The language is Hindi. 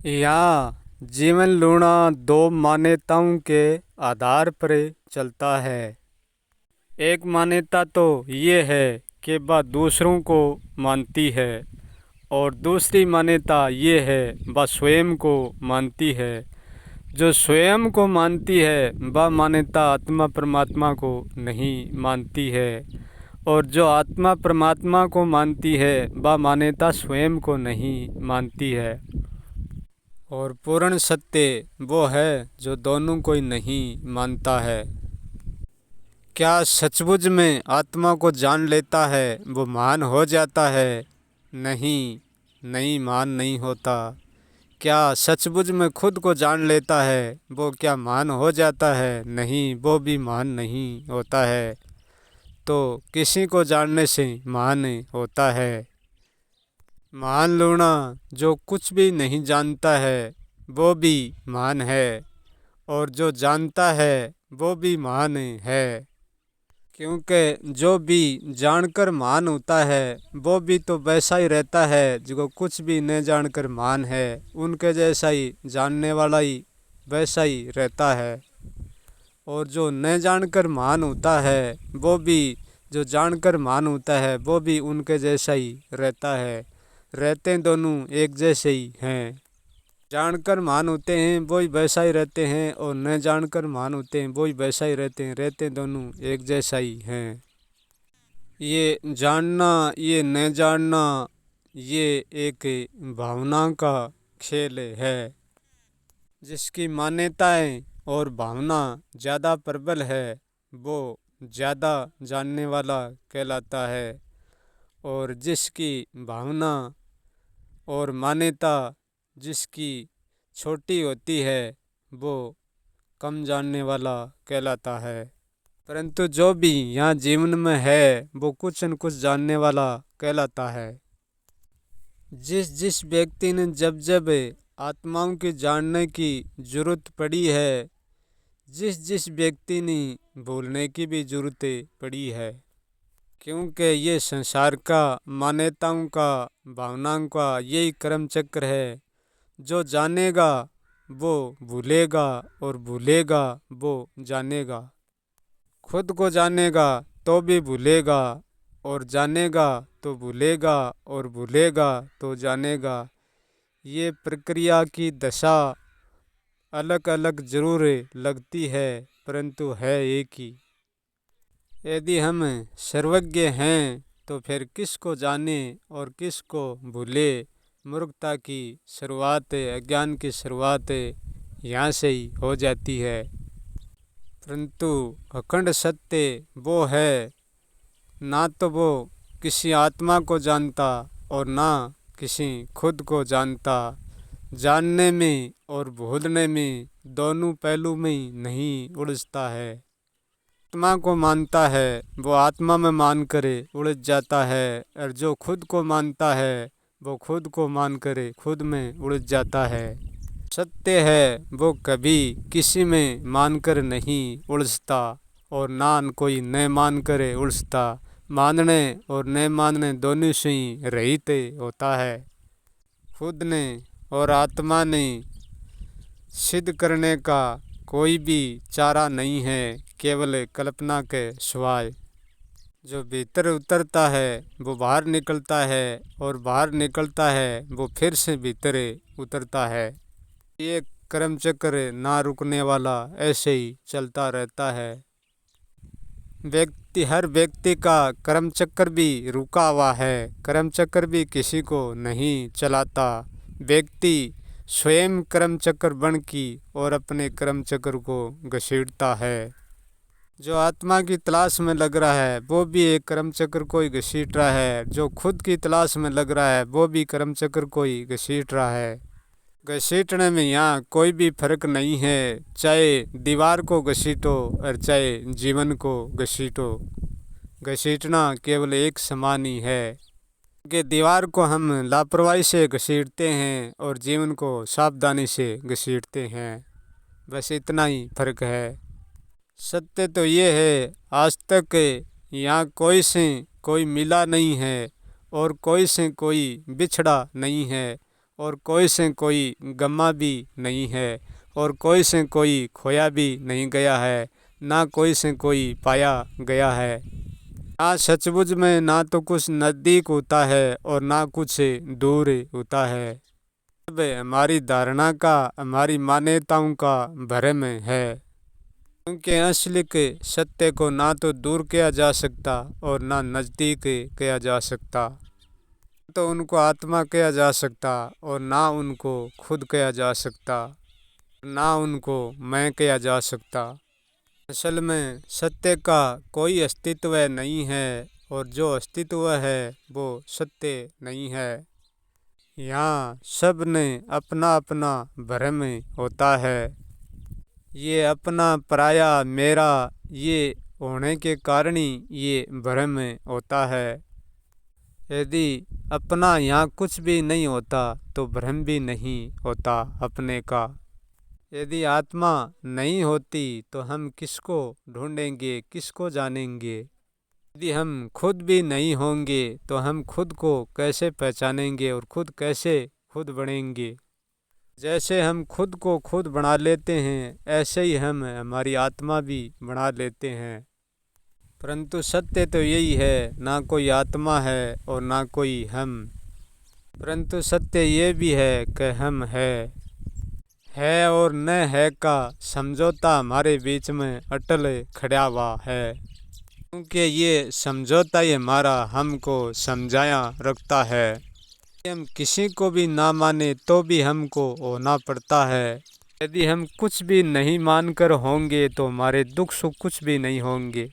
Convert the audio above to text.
यहाँ जीवन लूणा दो मान्यताओं के आधार पर चलता है। एक मान्यता तो ये है कि वह दूसरों को मानती है और दूसरी मान्यता ये है वह स्वयं को मानती है। जो स्वयं को मानती है वह मान्यता आत्मा परमात्मा को नहीं मानती है और जो आत्मा परमात्मा को मानती है वह मान्यता स्वयं को नहीं मानती है। और पूर्ण सत्य वो है जो दोनों को ही नहीं मानता है। क्या सचमुच में आत्मा को जान लेता है वो महान हो जाता है? नहीं, नहीं महान नहीं होता। क्या सचमुच में खुद को जान लेता है वो क्या महान हो जाता है? नहीं, वो भी महान नहीं होता है। तो किसी को जानने से महान होता है। महान लूणा जो कुछ भी नहीं जानता है वो भी महान है और जो जानता है वो भी महान है। क्योंकि जो भी जानकर महान होता है वो भी तो वैसा ही रहता है जो कुछ भी न जानकर महान है, उनके जैसा ही जानने वाला ही वैसा ही रहता है। और जो न जानकर महान होता है वो भी जो जानकर महान होता है वो भी उनके जैसा ही रहता है। रहते दोनों एक जैसे ही हैं। जानकर महान होते हैं वो ही वैसा ही रहते हैं और न जानकर महान होते हैं वो ही वैसा ही रहते हैं। रहते दोनों एक जैसा ही हैं। ये जानना ये न जानना ये एक भावना का खेल है। जिसकी मान्यताएं और भावना ज़्यादा प्रबल है वो ज़्यादा जानने वाला कहलाता है और जिसकी भावना और मान्यता जिसकी छोटी होती है वो कम जानने वाला कहलाता है। परंतु जो भी यहाँ जीवन में है वो कुछ न कुछ जानने वाला कहलाता है। जिस जिस व्यक्ति ने जब जब आत्माओं की जानने की जरूरत पड़ी है, जिस जिस व्यक्ति ने भूलने की भी जरूरत पड़ी है। क्योंकि ये संसार का मान्यताओं का भावनाओं का यही कर्म चक्र है। जो जानेगा वो भूलेगा और भूलेगा वो जानेगा। खुद को जानेगा तो भी भूलेगा और जानेगा तो भूलेगा और भूलेगा तो जानेगा। ये प्रक्रिया की दशा अलग अलग जरूर लगती है परंतु है एक ही। यदि हम सर्वज्ञ हैं तो फिर किसको जाने और किसको भूले। मूर्खता की शुरुआत, अज्ञान की शुरुआत यहाँ से ही हो जाती है। परंतु अखंड सत्य वो है ना तो वो किसी आत्मा को जानता और ना किसी खुद को जानता। जानने में और भूलने में दोनों पहलू में ही नहीं उलझता है। आत्मा को मानता है वो आत्मा में मान करे उलझ जाता है और जो खुद को मानता है वो खुद को मान करे खुद में उलझ जाता है। सत्य है वो कभी किसी में मानकर नहीं उलझता और ना कोई न मान करे उलझता। मानने और न मानने दोनों से ही रहित होता है। खुद ने और आत्मा ने सिद्ध करने का कोई भी चारा नहीं है, केवल कल्पना के सिवाय। जो भीतर उतरता है वो बाहर निकलता है और बाहर निकलता है वो फिर से भीतर उतरता है। ये कर्म चक्र ना रुकने वाला ऐसे ही चलता रहता है। हर व्यक्ति का कर्म चक्र भी रुका हुआ है। कर्म चक्र भी किसी को नहीं चलाता। व्यक्ति स्वयं कर्म चक्र बन की और अपने कर्म चक्र को घसीटता है। जो आत्मा की तलाश में लग रहा है वो भी एक कर्म चक्र को ही घसीट रहा है। जो खुद की तलाश में लग रहा है वो भी कर्म चक्र को ही घसीट रहा है। घसीटने में यहाँ कोई भी फर्क नहीं है, चाहे दीवार को घसीटो और चाहे जीवन को घसीटो। घसीटना केवल एक समान ही है कि दीवार को हम लापरवाही से घसीटते हैं और जीवन को सावधानी से घसीटते हैं। बस इतना ही फर्क है। सत्य तो ये है आज तक यहाँ कोई से कोई मिला नहीं है और कोई से कोई बिछड़ा नहीं है और कोई से कोई गमा भी नहीं है, और कोई से कोई खोया भी नहीं गया है, ना कोई से कोई पाया गया है। ना सचमुच में ना तो कुछ नज़दीक होता है और ना कुछ दूर होता है। सब हमारी धारणा का, हमारी मान्यताओं का भ्रम है, क्योंकि असली के सत्य को ना तो दूर किया जा सकता और ना नज़दीक किया जा सकता। तो उनको आत्मा किया जा सकता और ना उनको खुद किया जा सकता, ना उनको मैं किया जा सकता। असल में सत्य का कोई अस्तित्व नहीं है, और जो अस्तित्व है वो सत्य नहीं है। यहाँ सब ने अपना अपना भ्रम होता है। ये अपना पराया मेरा ये होने के कारण ही ये भ्रम होता है। यदि अपना यहाँ कुछ भी नहीं होता तो भ्रम भी नहीं होता अपने का। यदि आत्मा नहीं होती तो हम किसको ढूंढेंगे, किसको जानेंगे? यदि हम खुद भी नहीं होंगे तो हम खुद को कैसे पहचानेंगे और खुद कैसे खुद बनेंगे? जैसे हम खुद को खुद बना लेते हैं, ऐसे ही हम हमारी आत्मा भी बना लेते हैं। परंतु सत्य तो यही है, ना कोई आत्मा है और ना कोई हम। परंतु सत्य ये भी है कि हम है और न है का समझौता हमारे बीच में अटल खड़ा हुआ है, क्योंकि ये समझौता ही हमारा हमको समझाया रखता है। हम किसी को भी ना माने तो भी हमको होना पड़ता है। यदि हम कुछ भी नहीं मानकर होंगे तो हमारे दुख सुख कुछ भी नहीं होंगे।